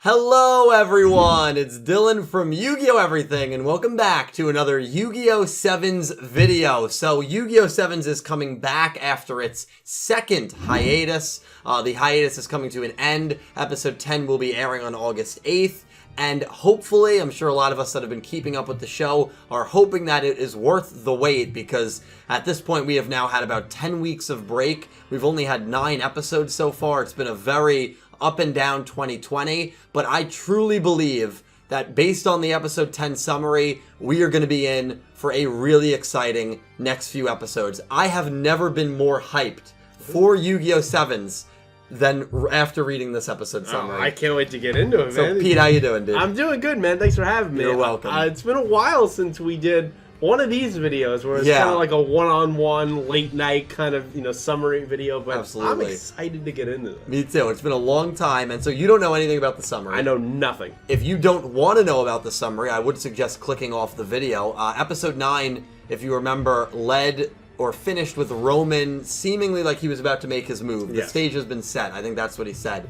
Hello everyone, it's Dylan from Yu-Gi-Oh! Everything, and welcome back to another Yu-Gi-Oh! 7's video. So Yu-Gi-Oh! 7's is coming back after its second hiatus. The hiatus is coming to an end. Episode 10 will be airing on August 8th. And hopefully, I'm sure a lot of us that have been keeping up with the show are hoping that it is worth the wait, because at this point we have now had about 10 weeks of break. We've only had 9 episodes so far. It's been a very up and down 2020, but I truly believe that based on the episode 10 summary, we are going to be in for a really exciting next few episodes. I have never been more hyped for Yu-Gi-Oh! 7's than after reading this episode summary. I can't wait to get into it, man. So, Pete, how you doing, dude? I'm doing good, man. Thanks for having me. You're welcome. It's been a while since we did one of these videos where it's kind of like a one-on-one, late-night kind of, summary video, but Absolutely. I'm excited to get into this. Me too. It's been a long time, and so you don't know anything about the summary. I know nothing. If you don't want to know about the summary, I would suggest clicking off the video. Episode 9, if you remember, led or finished with Roman seemingly like he was about to make his move. The stage has been set. I think that's what he said.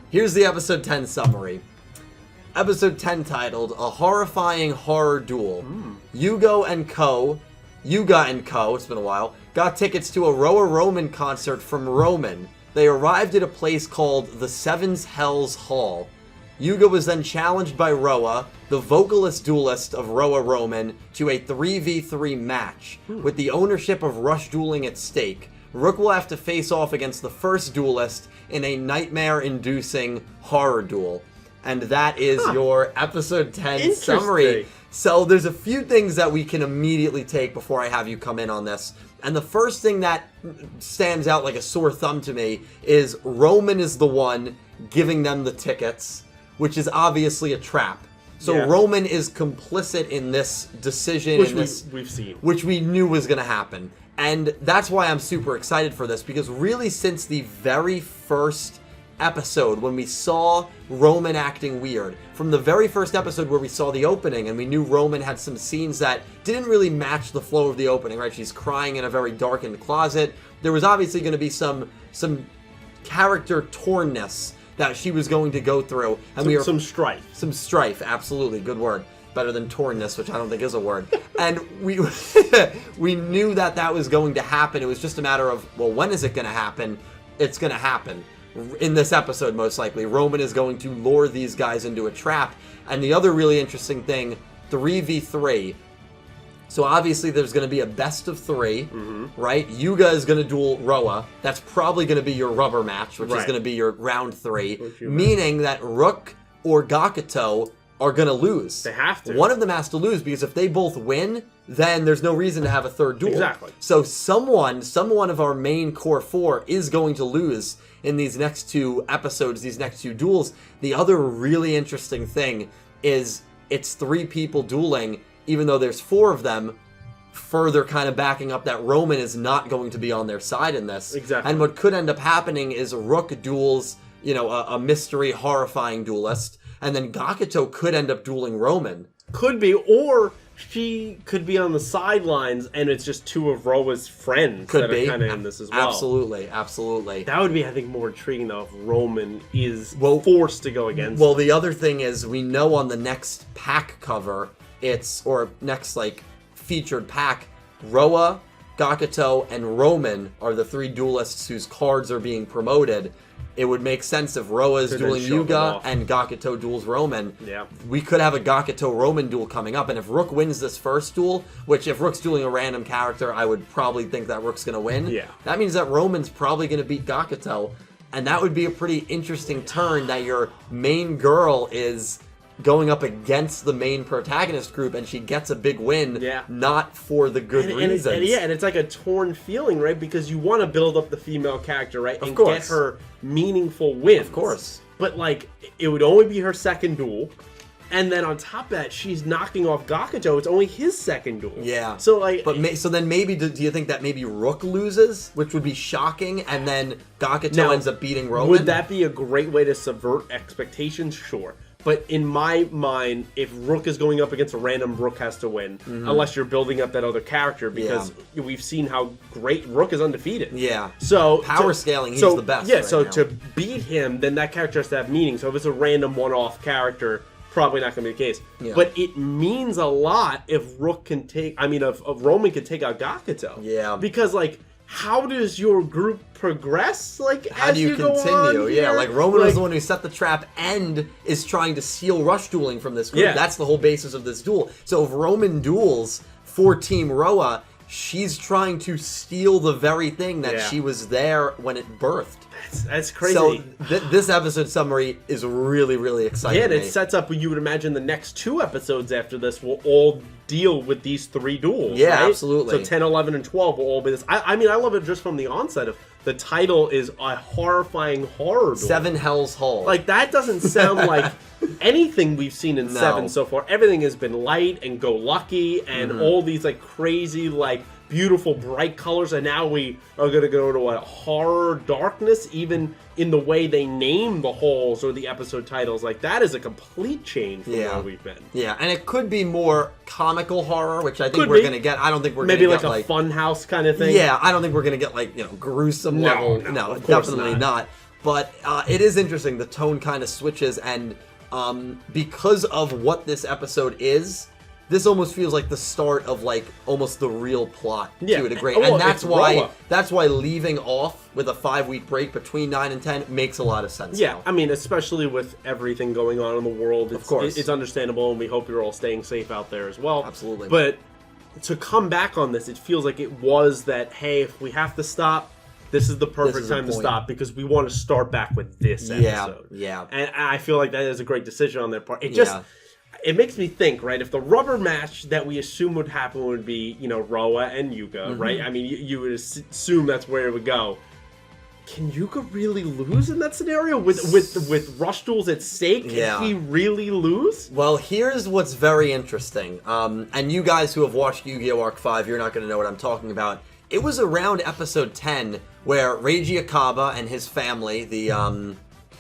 Here's the episode 10 summary. Episode 10 titled, A Horrifying Horror Duel. Yuga and Co., it's been a while, got tickets to a Roa Roman concert from Roman. They arrived at a place called the SEVENS Hells Hall. Yuga was then challenged by Roa, the vocalist duelist of Roa Roman, to a 3v3 match. With the ownership of Rush Dueling at stake, Rook will have to face off against the first duelist in a nightmare-inducing horror duel. And that is your episode 10 summary. So there's a few things that we can immediately take before I have you come in on this. And the first thing that stands out like a sore thumb to me is Roman is the one giving them the tickets, which is obviously a trap. So Roman is complicit in this decision, We've seen, which we knew was going to happen. And that's why I'm super excited for this, because really since the very first episode when we saw Roman acting weird, from the very first episode where we saw the opening and we knew Roman had some scenes that didn't really match the flow of the opening, right? She's crying in a very darkened closet. There was obviously going to be some character tornness that she was going to go through, and some strife. Some strife, absolutely, good word. Better than tornness, which I don't think is a word. And we we knew that was going to happen. It was just a matter of, well, when is it going to happen? It's going to happen. In this episode, most likely, Roman is going to lure these guys into a trap. And the other really interesting thing, 3v3. So obviously there's going to be a best of 3, right? Yuga is going to duel Roa. That's probably going to be your rubber match, which is going to be your round 3. Meaning that Rook or Gakuto are going to lose. They have to. One of them has to lose, because if they both win, then there's no reason to have a third duel. Exactly. So someone of our main core 4 is going to lose in these next 2 episodes, these next 2 duels. The other really interesting thing is it's 3 people dueling, even though there's 4 of them, further kind of backing up that Roman is not going to be on their side in this. Exactly. And what could end up happening is Rook duels, a mystery, horrifying duelist, and then Gakuto could end up dueling Roman. Could be, or she could be on the sidelines and it's just 2 of Roa's friends that are kind of in this as well. Absolutely, absolutely. That would be, I think, more intriguing, though, if Roman is forced to go against Well, the other thing is, we know on the next pack cover, next, featured pack, Roa, Gakuto, and Roman are the 3 duelists whose cards are being promoted. It would make sense if Roa is dueling Yuga and Gakuto duels Roman. Yeah. We could have a Gakuto-Roman duel coming up, and if Rook wins this first duel, which if Rook's dueling a random character, I would probably think that Rook's going to win. Yeah. That means that Roman's probably going to beat Gakuto, and that would be a pretty interesting turn, that your main girl is going up against the main protagonist group, and she gets a big win, not for the good reasons. And it's like a torn feeling, right? Because you want to build up the female character, right? And get her meaningful wins. Of course. But, it would only be her second duel. And then on top of that, she's knocking off Gakuto. It's only his second duel. Yeah. So, so then maybe, do you think that maybe Rook loses, which would be shocking, and then Gakuto ends up beating Roman? Would that be a great way to subvert expectations? Sure. But in my mind, if Rook is going up against a random, Rook has to win. Unless you're building up that other character, because we've seen how great Rook is undefeated. Yeah. So power scaling, he's the best. Yeah, right so now. to beat him, then that character has to have meaning. So if it's a random one-off character, probably not going to be the case. Yeah. But it means a lot if Rook can take, if Roman can take out Gakuto. Yeah. Because, like, how does your group progress? Like, how as do you go continue? on Yeah, here? like Roman was the one who set the trap and is trying to steal rush dueling from this group. Yeah. That's the whole basis of this duel. So if Roman duels for Team Roa, she's trying to steal the very thing that she was there when it birthed. That's crazy. So this episode summary is really, really exciting. Yeah, and it sets up what you would imagine the next 2 episodes after this will all deal with these 3 duels. Yeah, right? absolutely. So 10, 11, and 12 will all be this. I love it just from the onset of the title is a horrifying horror duel. 7 Hell's Hall. Like, that doesn't sound like anything we've seen in 7 so far. Everything has been light and go lucky and all these, like, crazy, like, beautiful bright colors, and now we are going to go to a horror darkness, even in the way they name the halls or the episode titles. Like, that is a complete change from where we've been. Yeah, and it could be more comical horror, which I think we're going to get. I don't think we're going to get maybe like a fun house kind of thing. Yeah, I don't think we're going to get like, gruesome level. No, definitely not. But it is interesting. The tone kind of switches, and because of what this episode is, this almost feels like the start of like almost the real plot to a degree. And that's why leaving off with a 5-week break between 9 and 10 makes a lot of sense. Yeah, now. I mean, especially with everything going on in the world, of course. It's understandable, and we hope you're all staying safe out there as well. Absolutely. But to come back on this, it feels like it was that, hey, if we have to stop, this is the perfect time to stop, because we want to start back with this episode. Yeah. And I feel like that is a great decision on their part. It just... It makes me think, right? If the rubber match that we assume would happen would be, Roa and Yuga, right? I mean, you would assume that's where it would go. Can Yuga really lose in that scenario with rush duels at stake? Can he really lose? Well, here's what's very interesting. And you guys who have watched Yu-Gi-Oh! Arc 5, you're not going to know what I'm talking about. It was around episode 10 where Reiji Akaba and his family, the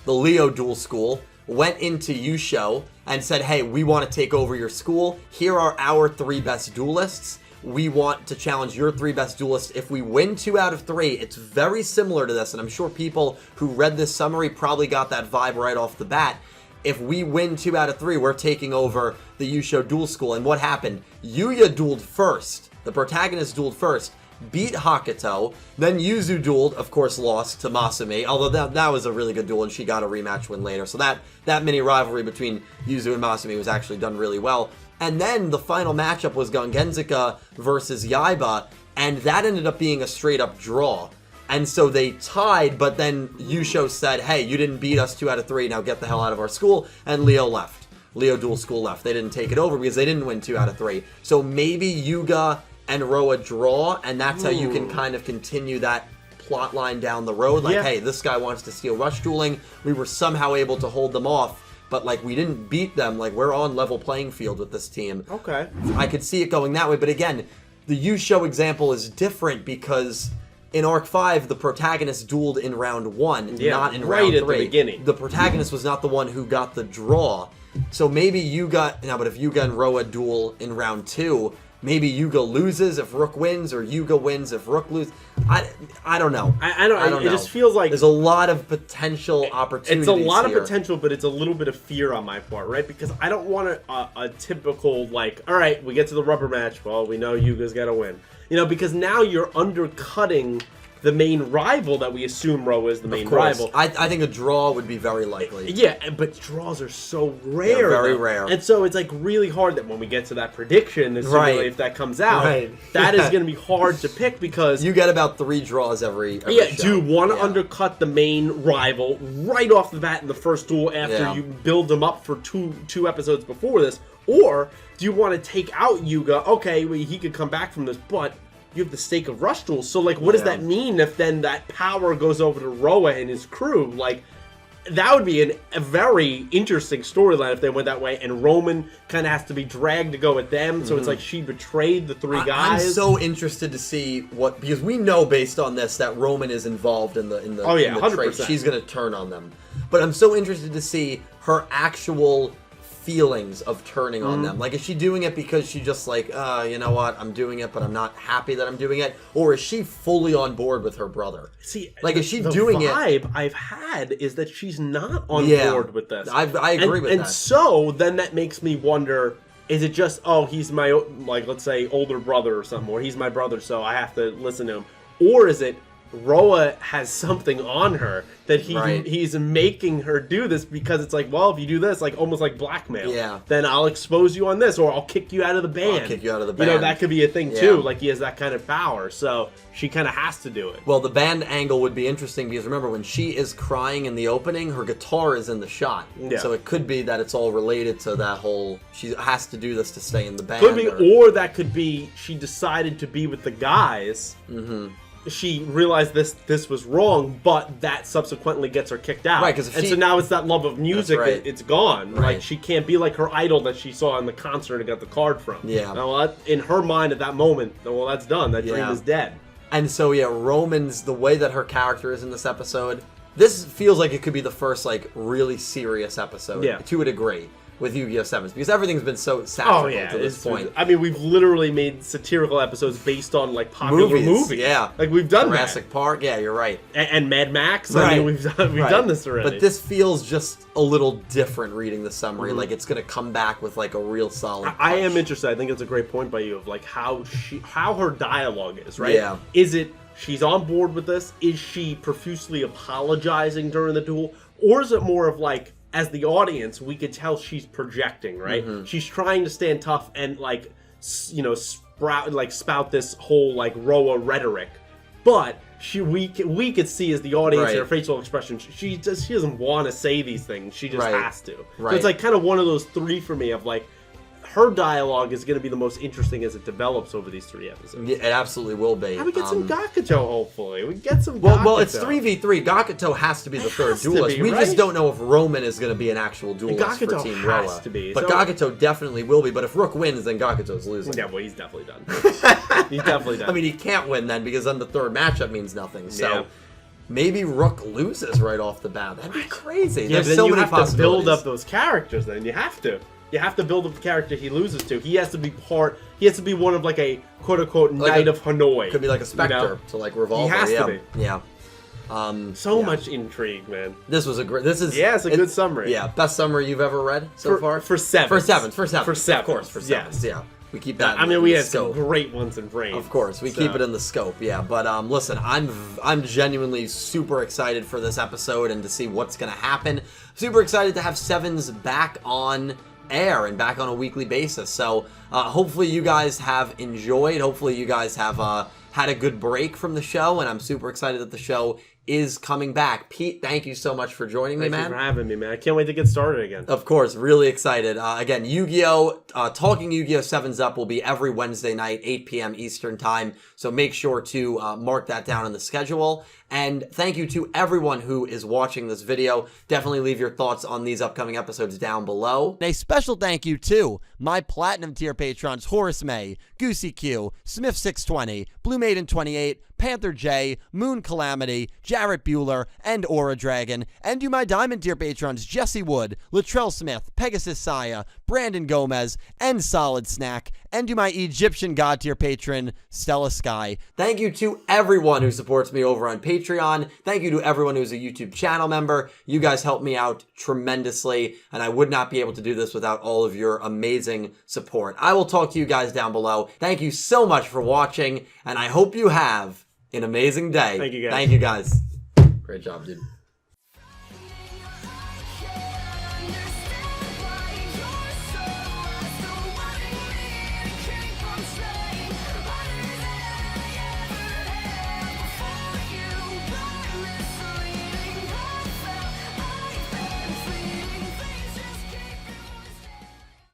Leo Duel School, went into Yusho and said, hey, we want to take over your school. Here are our 3 best duelists. We want to challenge your 3 best duelists. If we win 2 out of 3, it's very similar to this, and I'm sure people who read this summary probably got that vibe right off the bat. If we win 2 out of 3, we're taking over the Yusho Duel School. And what happened? Yuya dueled first. The protagonist dueled first. Beat Hakuto, then Yuzu dueled, of course lost to Masumi, although that was a really good duel and she got a rematch win later, so that mini rivalry between Yuzu and Masumi was actually done really well. And then the final matchup was Gengenzaka versus Yaiba, and that ended up being a straight up draw. And so they tied, but then Yusho said, hey, you didn't beat us 2 out of 3, now get the hell out of our school, and Leo left. Leo Duel School left. They didn't take it over because they didn't win 2 out of 3. So maybe Yuga and Roa draw, and that's how you can kind of continue that plot line down the road. Like, hey, this guy wants to steal rush dueling. We were somehow able to hold them off, but like we didn't beat them. Like, we're on level playing field with this team. Okay. I could see it going that way, but again, the Yusho example is different because in Arc 5, the protagonist dueled in round 1, not in round 3. At the beginning. The protagonist was not the one who got the draw. So maybe Yuga, but if Yuga and Roa duel in round 2, maybe Yuga loses if Rook wins, or Yuga wins if Rook loses. I don't know. I don't know. It just feels like there's a lot of potential opportunities. It's a lot here. of potential, but it's a little bit of fear on my part, right? Because I don't want a typical, like, all right, we get to the rubber match. Well, we know Yuga's got to win. Because now you're undercutting the main rival that we assume Roa is the main rival. I think a draw would be very likely. Yeah, but draws are so rare. They're very rare. And so it's like really hard that when we get to that prediction, if that comes out, that is going to be hard to pick because... You get about 3 draws every show. Do you want to undercut the main rival right off the bat in the first duel after you build them up for two episodes before this? Or do you want to take out Yuga? Okay, well, he could come back from this, but... you have the stake of rush duels. So, like, what does that mean if then that power goes over to Roa and his crew? Like, that would be a very interesting storyline if they went that way, and Roman kind of has to be dragged to go with them, so it's like she betrayed the three guys. I'm so interested to see because we know based on this that Roman is involved in the 100%. trade. She's going to turn on them. But I'm so interested to see her actual feelings of turning on them. Like, is she doing it because she just like, you know what, I'm doing it, but I'm not happy that I'm doing it? Or is she fully on board with her brother? See, like, is she doing it? The vibe I've had is that she's not on board with this. I agree with that. And so, then that makes me wonder, is it just, he's my, like, let's say, older brother or something, or he's my brother, so I have to listen to him? Or is it, Roa has something on her that he's making her do this because it's like, well, if you do this, like almost like blackmail, then I'll expose you on this, or I'll kick you out of the band. I'll kick you out of the band. You know, that could be a thing too. Like, he has that kind of power, so she kind of has to do it. Well, the band angle would be interesting because remember, when she is crying in the opening, her guitar is in the shot. Yeah. So it could be that it's all related to that whole, she has to do this to stay in the band. Could be, or that could be she decided to be with the guys. She realized this was wrong, but that subsequently gets her kicked out. Right, so now it's that love of music, it's gone. Like, she can't be like her idol that she saw in the concert and got the card from. Yeah. Now, in her mind at that moment, well, that's done. That dream is dead. And so, Roman's, the way that her character is in this episode, this feels like it could be the first, like, really serious episode, to a degree, with Yu-Gi-Oh! Sevens, because everything's been so satirical to this point. I mean, we've literally made satirical episodes based on, like, popular movies. Yeah. Like, we've done Jurassic Park, you're right. And Mad Max, I mean, we've done this already. But this feels just a little different reading the summary, like it's going to come back with, like, a real solid punch. I am interested. I think it's a great point by you of, like, how her dialogue is, right? Yeah. Is it, she's on board with this? Is she profusely apologizing during the duel? Or is it more of, like, as the audience, we could tell she's projecting, right? She's trying to stand tough and, like, you know, spout this whole, like, Roa rhetoric, but we could see as the audience in her facial expression, she doesn't want to say these things. She just has to. So it's like kind of one of those three for me of like, her dialogue is going to be the most interesting as it develops over these 3 episodes. Yeah, it absolutely will be. And we get some Gakuto, hopefully. We get some Gakuto. Well, it's 3v3. Gakuto has to be the third duelist. We just don't know if Roman is going to be an actual duelist for Team Roa. Has to be. But Gakuto definitely will be. But if Rook wins, then Gakuto's losing. Yeah, well, he's definitely done. He's definitely done. I mean, he can't win then because then the third matchup means nothing. So maybe Rook loses right off the bat. That'd be crazy. Yeah, there's so many possibilities. You have to build up those characters then. You have to. You have to build up the character he loses to. He has to be he has to be one of like a quote-unquote Knight of Hanoi. Could be like a Spectre to like Revolver. He has to be. Yeah. So much intrigue, man. This was a great. It's a good summary. Yeah, best summary you've ever read so far. For Sevens. For Sevens. Of course, for Sevens. Yeah. We keep that. I mean, we had some great ones in frame. Of course, we keep it in the scope. Yeah, but listen, I'm genuinely super excited for this episode and to see what's gonna happen. Super excited to have Sevens back on air and back on a weekly basis. So hopefully you guys have enjoyed. Hopefully you guys have had a good break from the show, and I'm super excited that the show is coming back. Pete, thank you so much for joining me, man. Thank you for having me, man. I can't wait to get started again. Of course, really excited. Again, Yu-Gi-Oh! Talking Yu-Gi-Oh! 7's Up will be every Wednesday night, 8 p.m. Eastern Time, so make sure to mark that down in the schedule. And thank you to everyone who is watching this video. Definitely leave your thoughts on these upcoming episodes down below. And a special thank you to my Platinum tier patrons, Horace Maye, Goosey Q, Smith620, Blue Maiden 28, Panther J, Moon Calamity, Jarrett Buller, and Aura Dragon, and to my Diamond tier patrons, Jesse Wood, Latrell Smith, Pegasus Seiya, Brandon Gomez, and Soledsnak, and to my Egyptian God tier patron, Stella Sky. Thank you to everyone who supports me over on Patreon. Thank you to everyone who's a YouTube channel member. You guys help me out tremendously, and I would not be able to do this without all of your amazing support. I will talk to you guys down below. Thank you so much for watching, and I hope you have an amazing day. Thank you, guys. Thank you, guys. Great job, dude.